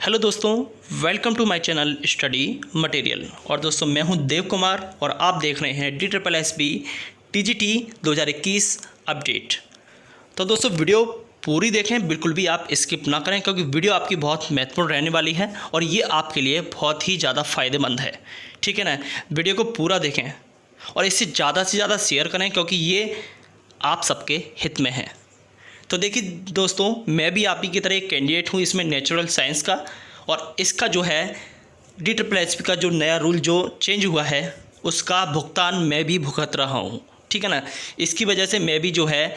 Hello दोस्तों, welcome to my channel study material. और दोस्तों मैं हूं देव कुमार और आप देख रहे हैं DSSB TGT 2021 अपडेट। तो दोस्तों वीडियो पूरी देखें, बिल्कुल भी आप स्किप ना करें क्योंकि वीडियो आपकी बहुत महत्वपूर्ण रहने वाली है और ये आपके लिए बहुत ही ज़्यादा फ़ायदेमंद है। ठीक है ना, वीडियो को पूरा देखें और इसे ज़्यादा से ज़्यादा शेयर करें क्योंकि ये आप सबके हित में है। तो देखिए दोस्तों, मैं भी आप ही की तरह एक कैंडिडेट हूँ इसमें नेचुरल साइंस का, और इसका जो है DSSB का जो नया रूल जो चेंज हुआ है उसका भुगतान मैं भी भुगत रहा हूँ। ठीक है ना, इसकी वजह से मैं भी जो है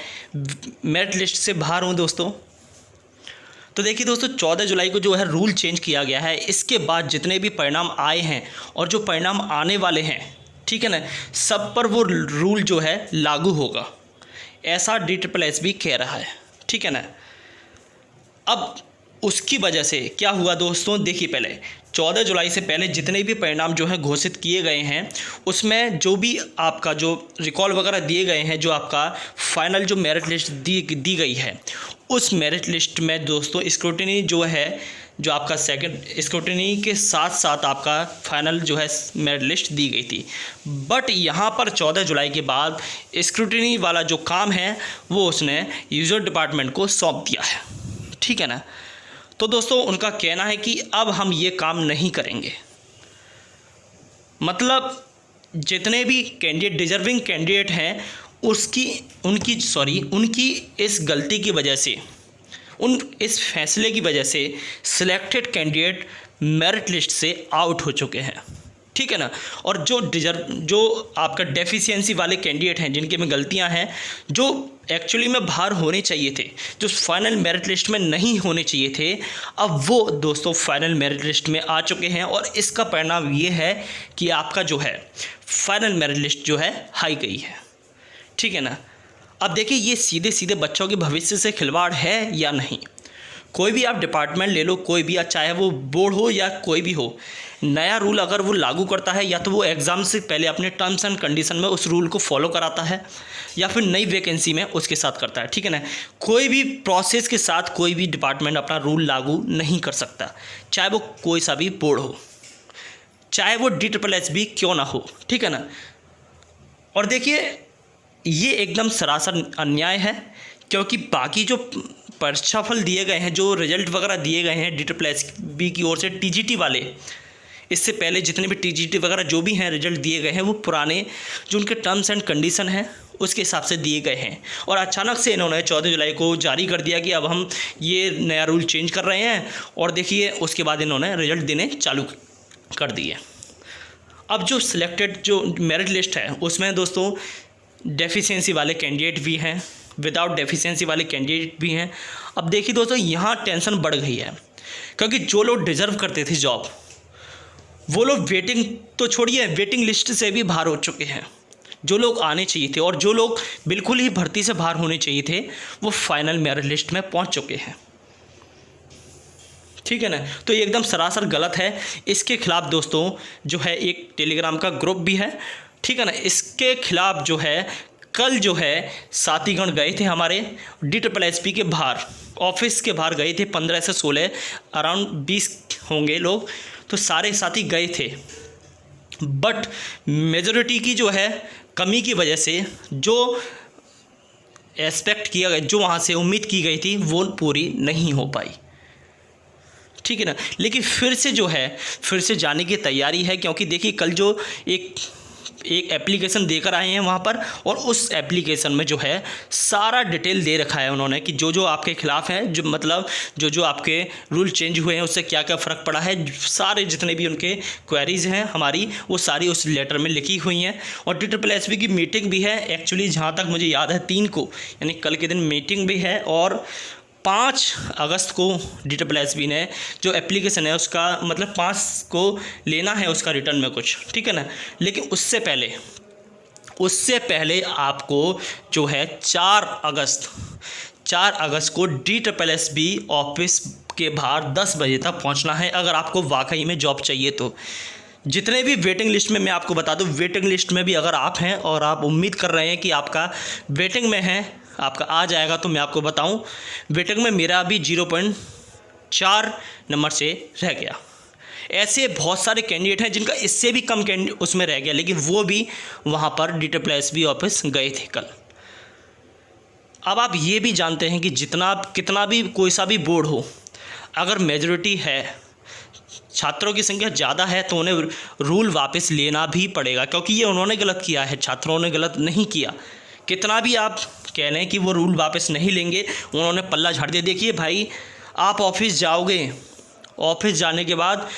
मेरिट लिस्ट से बाहर हूँ दोस्तों। तो देखिए दोस्तों, 14 जुलाई को जो है रूल चेंज किया गया है। इसके बाद जितने भी परिणाम आए हैं और जो परिणाम आने वाले हैं, ठीक है ना, सब पर वो रूल जो है लागू होगा, ऐसा DSSB कह रहा है। ठीक है ना, अब उसकी वजह से क्या हुआ दोस्तों, देखिए पहले 14 जुलाई से पहले जितने भी परिणाम जो हैं घोषित किए गए हैं उसमें जो भी आपका जो रिकॉल वगैरह दिए गए हैं, जो आपका फाइनल जो मेरिट लिस्ट दी गई है, उस मेरिट लिस्ट में दोस्तों स्क्रूटिनी जो है, जो आपका सेकंड स्क्रूटिनी के साथ साथ आपका फाइनल जो है मेरिट लिस्ट दी गई थी। बट यहाँ पर 14 जुलाई के बाद स्क्रूटिनी वाला जो काम है वो उसने यूजर डिपार्टमेंट को सौंप दिया है। ठीक है ना, तो दोस्तों उनका कहना है कि अब हम ये काम नहीं करेंगे। मतलब जितने भी कैंडिडेट डिजर्विंग कैंडिडेट हैं उनकी इस गलती की वजह से, इस फैसले की वजह से सिलेक्टेड कैंडिडेट मेरिट लिस्ट से आउट हो चुके हैं। ठीक है ना, और जो आपका डेफिशिएंसी वाले कैंडिडेट हैं, जिनके में गलतियां हैं, जो एक्चुअली में बाहर होने चाहिए थे, जो फाइनल मेरिट लिस्ट में नहीं होने चाहिए थे, अब वो दोस्तों फाइनल मेरिट लिस्ट में आ चुके हैं। और इसका परिणाम ये है कि आपका जो है फाइनल मेरिट लिस्ट जो है हाई गई है। ठीक है ना, अब देखिए ये सीधे सीधे बच्चों के भविष्य से खिलवाड़ है या नहीं। कोई भी आप डिपार्टमेंट ले लो, कोई भी, चाहे वो बोर्ड हो या कोई भी हो, नया रूल अगर वो लागू करता है या तो वो एग्ज़ाम से पहले अपने टर्म्स एंड कंडीशन में उस रूल को फॉलो कराता है या फिर नई वैकेंसी में उसके साथ करता है। ठीक है ना, कोई भी प्रोसेस के साथ कोई भी डिपार्टमेंट अपना रूल लागू नहीं कर सकता, चाहे वो कोई सा भी बोर्ड हो, चाहे वो DSSB क्यों ना हो। ठीक है ना, और देखिए ये एकदम सरासर अन्याय है क्योंकि बाकी जो परीक्षा फल दिए गए हैं, जो रिजल्ट वगैरह दिए गए हैं DSSB की ओर से, TGT वाले, इससे पहले जितने भी TGT वगैरह जो भी हैं रिजल्ट दिए गए हैं, वो पुराने जो उनके टर्म्स एंड कंडीशन हैं उसके हिसाब से दिए गए हैं। और अचानक से इन्होंने 14 जुलाई को जारी कर दिया कि अब हम ये नया रूल चेंज कर रहे हैं, और देखिए उसके बाद इन्होंने रिजल्ट देने चालू कर दिए। अब जो सिलेक्टेड जो मेरिट लिस्ट है उसमें दोस्तों डेफिशिएंसी वाले कैंडिडेट भी हैं, विदाउट डेफिशिएंसी वाले कैंडिडेट भी हैं। अब देखिए दोस्तों यहाँ टेंशन बढ़ गई है क्योंकि जो लोग डिज़र्व करते थे जॉब, वो लोग वेटिंग तो छोड़िए, वेटिंग लिस्ट से भी बाहर हो चुके हैं। जो लोग आने चाहिए थे और जो लोग बिल्कुल ही भर्ती से बाहर होने चाहिए थे, वो फाइनल मेरिट लिस्ट में पहुँच चुके हैं। ठीक है ना, तो ये एकदम सरासर गलत है। इसके खिलाफ दोस्तों जो है एक टेलीग्राम का ग्रुप भी है। ठीक है ना, इसके खिलाफ जो है कल जो है साथीगण गए थे हमारे DSSB के बाहर, ऑफिस के बाहर गए थे, 15 से 16 अराउंड 20 होंगे लोग, तो सारे साथी गए थे। बट मेजॉरिटी की जो है कमी की वजह से जो एक्सपेक्ट किया गया, जो वहाँ से उम्मीद की गई थी, वो पूरी नहीं हो पाई। ठीक है ना, लेकिन फिर से जो है फिर से जाने की तैयारी है क्योंकि देखिए कल जो एक एप्लीकेशन देकर आए हैं वहाँ पर, और उस एप्लीकेशन में जो है सारा डिटेल दे रखा है उन्होंने कि जो जो आपके खिलाफ हैं, जो मतलब जो आपके रूल चेंज हुए हैं उससे क्या क्या फ़र्क पड़ा है, सारे जितने भी उनके क्वेरीज़ हैं हमारी, वो सारी उस लेटर में लिखी हुई हैं। और DSSB की मीटिंग भी है एक्चुअली, जहाँ तक मुझे याद है 3 को, यानी कल के दिन मीटिंग भी है, और 5 अगस्त को DSSB ने जो एप्लीकेशन है उसका मतलब 5 को लेना है उसका रिटर्न में कुछ। ठीक है ना, लेकिन उससे पहले आपको जो है 4 अगस्त को DSSB ऑफिस के बाहर 10 बजे तक पहुंचना है अगर आपको वाकई में जॉब चाहिए तो। जितने भी वेटिंग लिस्ट में, मैं आपको बता दूं, वेटिंग लिस्ट में भी अगर आप हैं और आप उम्मीद कर रहे हैं कि आपका वेटिंग में है, आपका आ जाएगा, तो मैं आपको बताऊं वेटिंग में मेरा अभी 4 नंबर से रह गया। ऐसे बहुत सारे कैंडिडेट हैं जिनका इससे भी कम कैंडिडेट उसमें रह गया, लेकिन वो भी वहाँ पर DSSB ऑफिस गए थे कल। अब आप ये भी जानते हैं कि कितना भी कोई सा भी बोर्ड हो, अगर मेजॉरिटी है, छात्रों की संख्या ज़्यादा है, तो उन्हें रूल वापस लेना भी पड़ेगा, क्योंकि ये उन्होंने गलत किया है, छात्रों ने गलत नहीं किया। कितना भी आप कह लें कि वो रूल वापस नहीं लेंगे, उन्होंने पल्ला झाड़ दिया। देखिए भाई, आप ऑफिस जाओगे, ऑफिस जाने के बाद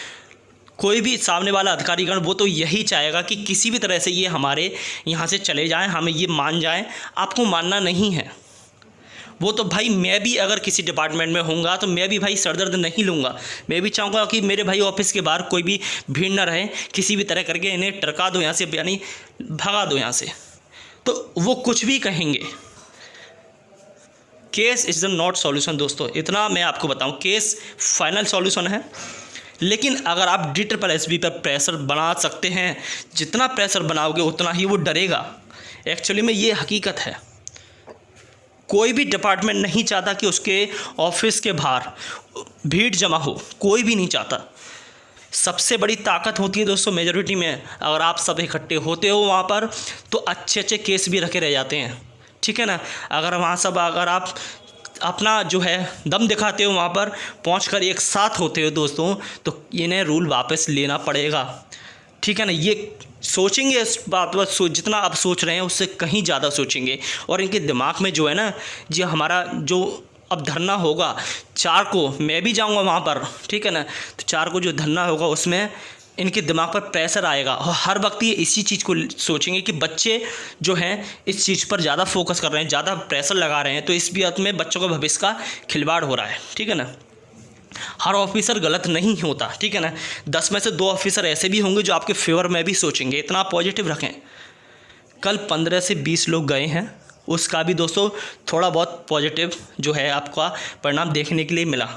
कोई भी सामने वाला अधिकारीगण वो तो यही चाहेगा कि किसी भी तरह से ये हमारे यहाँ से चले जाएं, हमें ये मान जाएं। आपको मानना नहीं है। वो तो भाई, मैं भी अगर किसी डिपार्टमेंट में होऊंगा तो मैं भी भाई सरदर्द नहीं लूँगा। मैं भी चाहूँगा कि मेरे भाई ऑफिस के बाहर कोई भी भीड़ ना रहे, किसी भी तरह करके इन्हें टरका दो यहाँ से, यानी भगा दो यहाँ से। तो वो कुछ भी कहेंगे। Case is the not solution दोस्तों, इतना मैं आपको बताऊँ, केस फाइनल सॉल्यूशन है। लेकिन अगर आप DSSB पर प्रेशर बना सकते हैं, जितना प्रेशर बनाओगे उतना ही वो डरेगा। एक्चुअली में ये हकीकत है। कोई भी डिपार्टमेंट नहीं चाहता कि उसके ऑफिस के बाहर भीड़ जमा हो, कोई भी नहीं चाहता। सबसे बड़ी ताकत होती है दोस्तों मेजॉरिटी में। अगर आप सब इकट्ठे होते हो वहाँ पर, तो अच्छे अच्छे केस भी रखे रह जाते हैं, ठीक है ना। अगर आप अपना जो है दम दिखाते हो, वहाँ पर पहुँचकर एक साथ होते हो दोस्तों, तो इन्हें रूल वापस लेना पड़ेगा, ठीक है ना। ये सोचेंगे इस बात पर, जितना आप सोच रहे हैं उससे कहीं ज़्यादा सोचेंगे। और इनके दिमाग में जो है ना, जो हमारा जो अब धरना होगा 4 को, मैं भी जाऊंगा वहाँ पर, ठीक है ना। तो 4 को जो धरना होगा उसमें इनके दिमाग पर प्रेशर आएगा, और हर वक्त ये इसी चीज़ को सोचेंगे कि बच्चे जो हैं इस चीज़ पर ज़्यादा फोकस कर रहे हैं, ज़्यादा प्रेशर लगा रहे हैं, तो इस बात में बच्चों का भविष्य का खिलवाड़ हो रहा है, ठीक है ना। हर ऑफिसर गलत नहीं होता, ठीक है ना। 10 में से 2 ऑफिसर ऐसे भी होंगे जो आपके फेवर में भी सोचेंगे, इतना पॉजिटिव रखें। कल 15 से 20 लोग गए हैं, उसका भी दोस्तों थोड़ा बहुत पॉजिटिव जो है आपका परिणाम देखने के लिए मिला।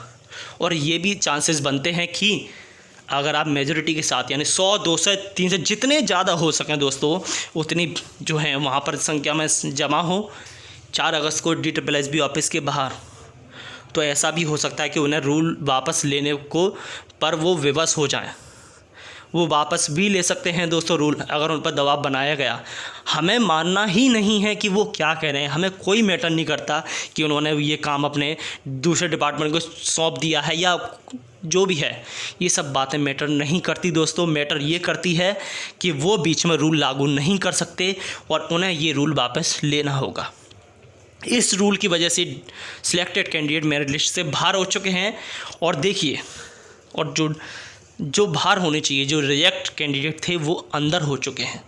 और ये भी चांसेस बनते हैं कि अगर आप मेजॉरिटी के साथ, यानी 100, 200, 300 जितने ज़्यादा हो सकें दोस्तों, उतनी जो है वहाँ पर संख्या में जमा हो 4 अगस्त को DSSB ऑफिस के बाहर, तो ऐसा भी हो सकता है कि उन्हें रूल वापस लेने को पर वो विवश हो जाएं। वो वापस भी ले सकते हैं दोस्तों रूल, अगर उन पर दबाव बनाया गया। हमें मानना ही नहीं है कि वो क्या कह रहे हैं, हमें कोई मैटर नहीं करता कि उन्होंने ये काम अपने दूसरे डिपार्टमेंट को सौंप दिया है या जो भी है। ये सब बातें मैटर नहीं करती दोस्तों। मैटर ये करती है कि वो बीच में रूल लागू नहीं कर सकते और उन्हें ये रूल वापस लेना होगा। इस रूल की वजह से सिलेक्टेड कैंडिडेट मेरिट लिस्ट से बाहर हो चुके हैं। और देखिए, और जो बाहर होने चाहिए, जो रिजेक्ट कैंडिडेट थे, वो अंदर हो चुके हैं।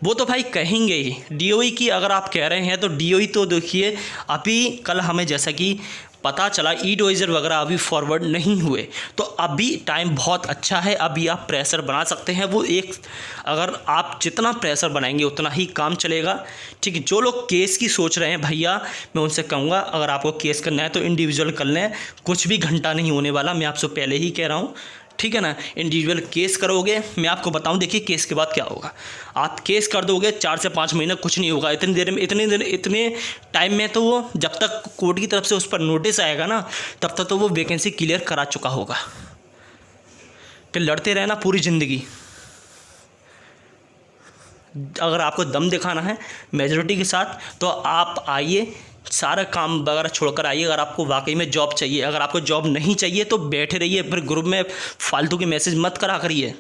वो तो भाई कहेंगे ही। DOE की अगर आप कह रहे हैं तो DOE तो देखिए, अभी कल हमें जैसा कि पता चला E-डिवीज़र वगैरह अभी फॉरवर्ड नहीं हुए, तो अभी टाइम बहुत अच्छा है, अभी आप प्रेशर बना सकते हैं। वो एक, अगर आप जितना प्रेशर बनाएंगे उतना ही काम चलेगा, ठीक है। जो लोग केस की सोच रहे हैं भैया, मैं उनसे कहूँगा अगर आपको केस करना है तो इंडिविजुअल कर लें, कुछ भी घंटा नहीं होने वाला, मैं आपसे पहले ही कह रहा हूँ, ठीक है ना। इंडिविजुअल केस करोगे, मैं आपको बताऊं, देखिए केस के बाद क्या होगा। आप केस कर दोगे 4 से 5 महीने, कुछ नहीं होगा। इतनी देर में, इतने टाइम में तो वो, जब तक कोर्ट की तरफ से उस पर नोटिस आएगा ना, तब तक तो वो वैकेंसी क्लियर करा चुका होगा। फिर लड़ते रहना पूरी ज़िंदगी। अगर आपको दम दिखाना है मेजॉरिटी के साथ, तो आप आइए, सारा काम वगैरह छोड़कर आइए। अगर आपको वाकई में जॉब चाहिए, अगर आपको जॉब नहीं चाहिए तो बैठे रहिए, फिर ग्रुप में फालतू के मैसेज मत करा करिए।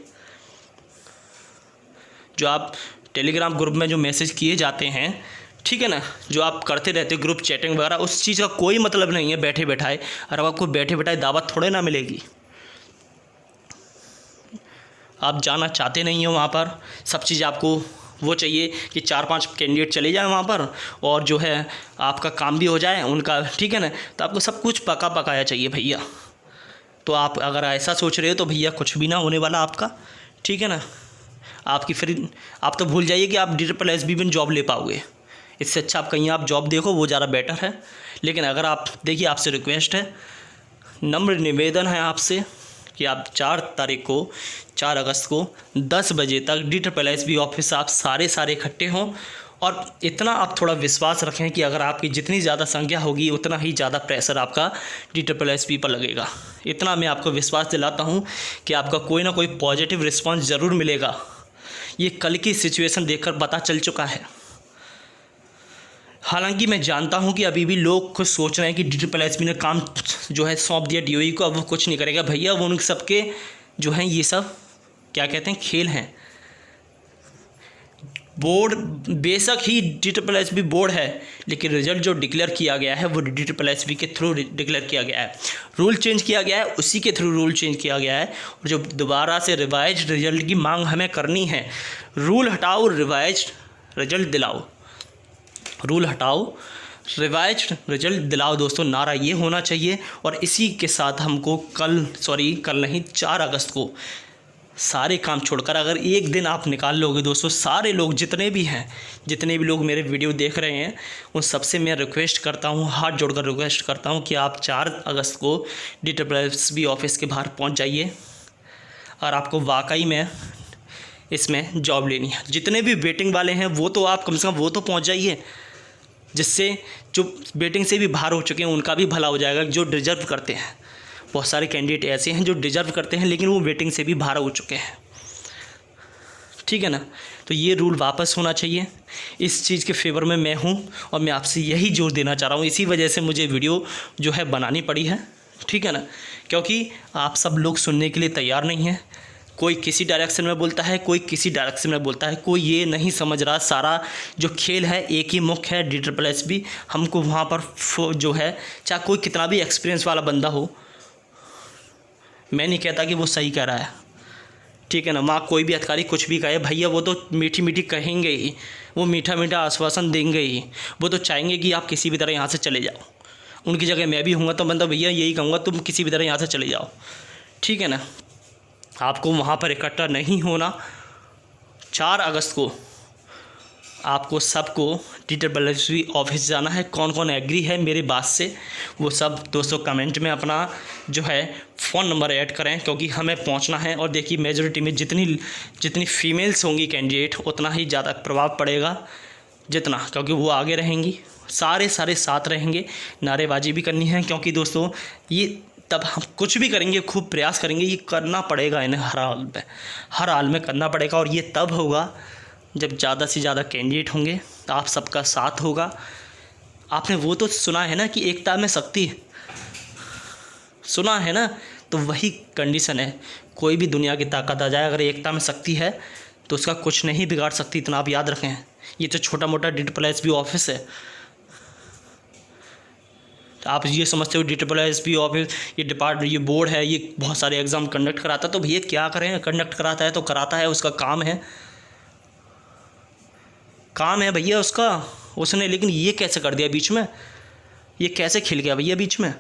जो आप टेलीग्राम ग्रुप में जो मैसेज किए जाते हैं, ठीक है ना, जो आप करते रहते हो ग्रुप चैटिंग वगैरह, उस चीज़ का कोई मतलब नहीं है बैठे बैठाए। और अब आपको बैठे बैठाए दावत थोड़े ना मिलेगी। आप जाना चाहते नहीं हो वहाँ पर, सब चीज़ आपको वो चाहिए कि 4-5 कैंडिडेट चले जाएं वहाँ पर, और जो है आपका काम भी हो जाए उनका, ठीक है ना। तो आपको सब कुछ पका पकाया चाहिए भैया। तो आप अगर ऐसा सोच रहे हो तो भैया कुछ भी ना होने वाला आपका, ठीक है ना। आपकी फिर आप तो भूल जाइए कि आप DSSB में जॉब ले पाओगे। इससे अच्छा आप कहीं आप जॉब देखो, वो ज़्यादा बेटर है। लेकिन अगर आप देखिए, आपसे रिक्वेस्ट है, नम्र निवेदन है आपसे कि आप 4 अगस्त को 10 बजे तक DSSB ऑफिस आप सारे इकट्ठे हों और इतना आप थोड़ा विश्वास रखें कि अगर आपकी जितनी ज़्यादा संख्या होगी उतना ही ज़्यादा प्रेशर आपका DSSP पर लगेगा। इतना मैं आपको विश्वास दिलाता हूँ कि आपका कोई ना कोई पॉजिटिव रिस्पांस ज़रूर मिलेगा। ये कल की सिचुएशन देखकर पता चल चुका है। हालांकि मैं जानता हूं कि अभी भी लोग कुछ सोच रहे हैं कि DSSP ने काम जो है सौंप दिया DOE को, अब वो कुछ नहीं करेगा। भैया वो उन सबके जो हैं ये सब क्या कहते हैं खेल हैं। बोर्ड बेशक ही DSSP बोर्ड है, लेकिन रिजल्ट जो डिक्लेयर किया गया है वो DSSP के थ्रू डिक्लेयर किया गया है। रूल चेंज किया गया है, उसी के थ्रू रूल चेंज किया गया है। और जो दोबारा से रिवाइज रिजल्ट की मांग हमें करनी है, रूल हटाओ रिवाइज रिजल्ट दिलाओ, रूल हटाओ रिवाइज रिजल्ट दिलाओ दोस्तों, नारा ये होना चाहिए। और इसी के साथ हमको कल नहीं 4 अगस्त को सारे काम छोड़कर अगर एक दिन आप निकाल लोगे दोस्तों, सारे लोग जितने भी लोग मेरे वीडियो देख रहे हैं उन सबसे मैं रिक्वेस्ट करता हूँ, हाथ जोड़कर रिक्वेस्ट करता हूँ कि आप 4 अगस्त को DSSP ऑफिस के बाहर पहुँच जाइए और आपको वाकई में इसमें जॉब लेनी है। जितने भी वेटिंग वाले हैं वो तो आप कम से कम वो तो पहुँच जाइए, जिससे जो वेटिंग से भी बाहर हो चुके हैं उनका भी भला हो जाएगा। जो डिज़र्व करते हैं, बहुत सारे कैंडिडेट ऐसे हैं जो डिज़र्व करते हैं लेकिन वो वेटिंग से भी बाहर हो चुके हैं, ठीक है ना। तो ये रूल वापस होना चाहिए। इस चीज़ के फेवर में मैं हूँ और मैं आपसे यही जोर देना चाह रहा हूँ। इसी वजह से मुझे वीडियो जो है बनानी पड़ी है, ठीक है ना, क्योंकि आप सब लोग सुनने के लिए तैयार नहीं हैं। कोई किसी डायरेक्शन में बोलता है, कोई किसी डायरेक्शन में बोलता है, कोई ये नहीं समझ रहा सारा जो खेल है एक ही मुख्य है DSSP। हमको वहाँ पर जो है चाहे कोई कितना भी एक्सपीरियंस वाला बंदा हो, मैं नहीं कहता कि वो सही कह रहा है, ठीक है ना। वहाँ कोई भी अधिकारी कुछ भी कहे, भैया वो तो मीठी मीठी कहेंगे ही, वो मीठा मीठा आश्वासन देंगे ही, वो तो चाहेंगे कि आप किसी भी तरह यहाँ से चले जाओ। उनकी जगह मैं भी हूँगा तो मतलब भैया यही कहूँगा, तुम किसी भी तरह यहाँ से चले जाओ, ठीक है ना। आपको वहाँ पर इकट्ठा नहीं होना। 4 अगस्त को आपको सबको DSSP ऑफिस जाना है। कौन कौन एग्री है मेरी बात से वो सब दोस्तों कमेंट में अपना जो है फ़ोन नंबर ऐड करें, क्योंकि हमें पहुंचना है। और देखिए मेजॉरिटी में जितनी फीमेल्स होंगी कैंडिडेट उतना ही ज़्यादा प्रभाव पड़ेगा, जितना, क्योंकि वो आगे रहेंगी, सारे साथ रहेंगे। नारेबाजी भी करनी है, क्योंकि दोस्तों ये तब हम कुछ भी करेंगे, खूब प्रयास करेंगे, ये करना पड़ेगा इन्हें हर हाल में करना पड़ेगा। और ये तब होगा जब ज़्यादा से ज़्यादा कैंडिडेट होंगे, तो आप सबका साथ होगा। आपने वो तो सुना है ना कि एकता में शक्ति, सुना है ना, तो वही कंडीशन है। कोई भी दुनिया की ताकत आ जाए, अगर एकता में शक्ति है तो उसका कुछ नहीं बिगाड़ सकती, इतना आप याद रखें। ये तो छोटा मोटा DSSP ऑफिस है। आप ये समझते हो DSSP ऑफिस ये बोर्ड है, ये बहुत सारे एग्ज़ाम कंडक्ट कराता है, तो भैया क्या करें, कंडक्ट कराता है तो कराता है, उसका काम है भैया उसने। लेकिन ये कैसे कर दिया बीच में, ये कैसे खिल गया भैया बीच में,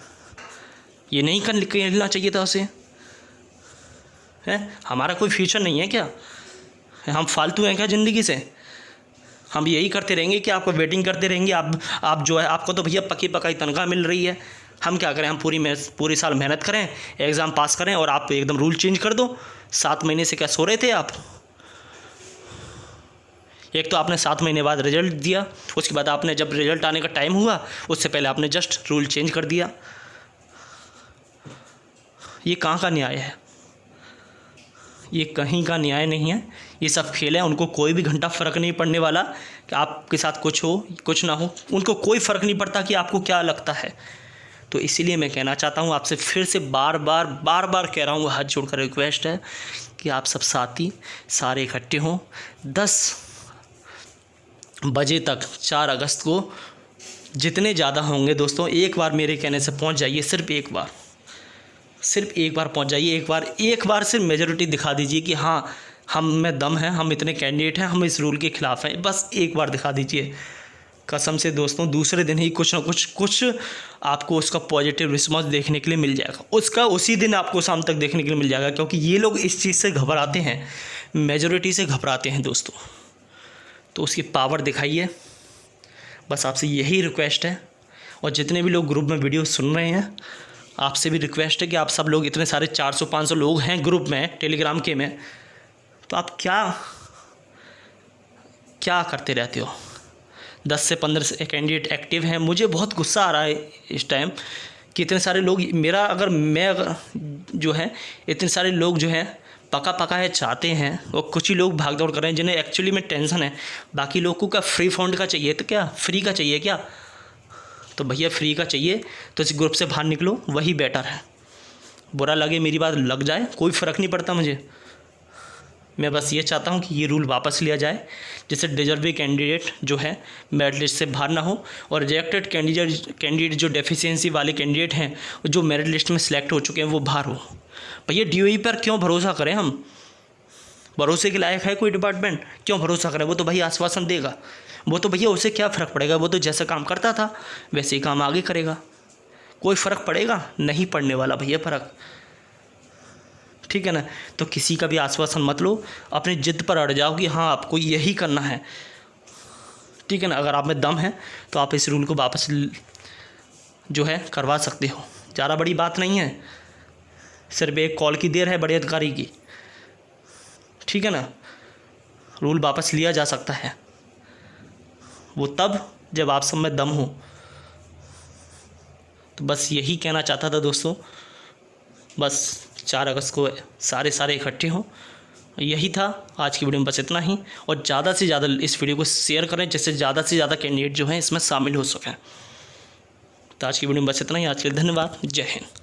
ये नहीं खेलना चाहिए था उसे, है। हमारा कोई फ्यूचर नहीं है क्या, हम फालतू हैं क्या ज़िंदगी से? हम यही करते रहेंगे कि आपको वेटिंग करते रहेंगे। आप जो है, आपको तो भैया पक्की पकाई तनख्वाह मिल रही है। हम क्या करें, हम पूरी साल मेहनत करें, एग्ज़ाम पास करें और आप एकदम रूल चेंज कर दो। 7 महीने से क्या सो रहे थे आप? एक तो आपने 7 महीने बाद रिजल्ट दिया, उसके बाद आपने जब रिजल्ट आने का टाइम हुआ उससे पहले आपने जस्ट रूल चेंज कर दिया। ये कहाँ का न्याय है? ये कहीं का न्याय नहीं है। ये सब खेल है, उनको कोई भी घंटा फ़र्क नहीं पड़ने वाला कि आपके साथ कुछ हो कुछ ना हो, उनको कोई फ़र्क नहीं पड़ता कि आपको क्या लगता है। तो इसीलिए मैं कहना चाहता हूँ आपसे, फिर से बार बार कह रहा हूँ, हाथ जोड़कर रिक्वेस्ट है कि आप सब साथी सारे इकट्ठे हों 10 बजे तक 4 अगस्त को। जितने ज़्यादा होंगे दोस्तों, एक बार मेरे कहने से पहुँच जाइए, सिर्फ एक बार पहुँच जाइए। एक बार सिर्फ मेजॉरिटी दिखा दीजिए कि हाँ हम में दम है, हम इतने कैंडिडेट हैं, हम इस रूल के ख़िलाफ़ हैं। बस एक बार दिखा दीजिए, कसम से दोस्तों दूसरे दिन ही कुछ ना कुछ आपको उसका पॉजिटिव रिस्पॉन्स देखने के लिए मिल जाएगा। उसी दिन आपको शाम तक देखने के लिए मिल जाएगा, क्योंकि ये लोग इस चीज़ से घबराते हैं, मेजॉरिटी से घबराते हैं दोस्तों। तो उसकी पावर दिखाइए, बस आपसे यही रिक्वेस्ट है। और जितने भी लोग ग्रुप में वीडियो सुन रहे हैं, आपसे भी रिक्वेस्ट है कि आप सब लोग, इतने सारे 400-500 लोग हैं ग्रुप में, टेलीग्राम के में, तो आप क्या करते रहते हो? 10 से 15 कैंडिडेट एक्टिव हैं। मुझे बहुत गुस्सा आ रहा है इस टाइम कि इतने सारे लोग, मैं जो है इतने सारे लोग जो हैं पका है चाहते हैं, और कुछ ही लोग भाग दौड़ कर रहे हैं जिन्हें एक्चुअली में टेंशन है। बाकी लोगों को क्या फ्री फंड का चाहिए, तो क्या फ्री का चाहिए क्या? तो भैया फ्री का चाहिए तो इस ग्रुप से बाहर निकलो, वही बेटर है। बुरा लगे मेरी बात लग जाए, कोई फ़र्क नहीं पड़ता मुझे। मैं बस ये चाहता हूँ कि ये रूल वापस लिया जाए, जिससे डिजर्विंग कैंडिडेट जो है मेरिट लिस्ट से बाहर ना हो, और रिजेक्टेड कैंडिडेट जो डेफिशिएंसी वाले कैंडिडेट हैं जो मेरिट लिस्ट में सिलेक्ट हो चुके हैं वो बाहर हो। भैया DOE पर क्यों भरोसा करें हम? भरोसे के लायक है कोई डिपार्टमेंट? क्यों भरोसा करें? वो तो भैया आश्वासन देगा, वो तो भैया उसे क्या फ़र्क पड़ेगा, वो तो जैसा काम करता था वैसे ही काम आगे करेगा। कोई फ़र्क पड़ेगा? नहीं पड़ने वाला भैया फ़र्क, ठीक है ना। तो किसी का भी आश्वासन मत लो, अपनी जिद पर अड़ जाओ कि हाँ आपको यही करना है, ठीक है ना। अगर आप में दम है तो आप इस रूल को वापस जो है करवा सकते हो, ज़्यादा बड़ी बात नहीं है, सिर्फ एक कॉल की देर है बड़े अधिकारी की, ठीक है ना। रूल वापस लिया जा सकता है, वो तब जब आप सब में दम हो। तो बस यही कहना चाहता था दोस्तों, बस 4 अगस्त को सारे इकट्ठे हों, यही था आज की वीडियो में, बस इतना ही। और ज़्यादा से ज़्यादा इस वीडियो को शेयर करें जिससे ज़्यादा से ज़्यादा कैंडिडेट जो हैं इसमें शामिल हो सकें। तो आज की वीडियो में बस इतना ही, आज के लिए धन्यवाद, जय हिंद।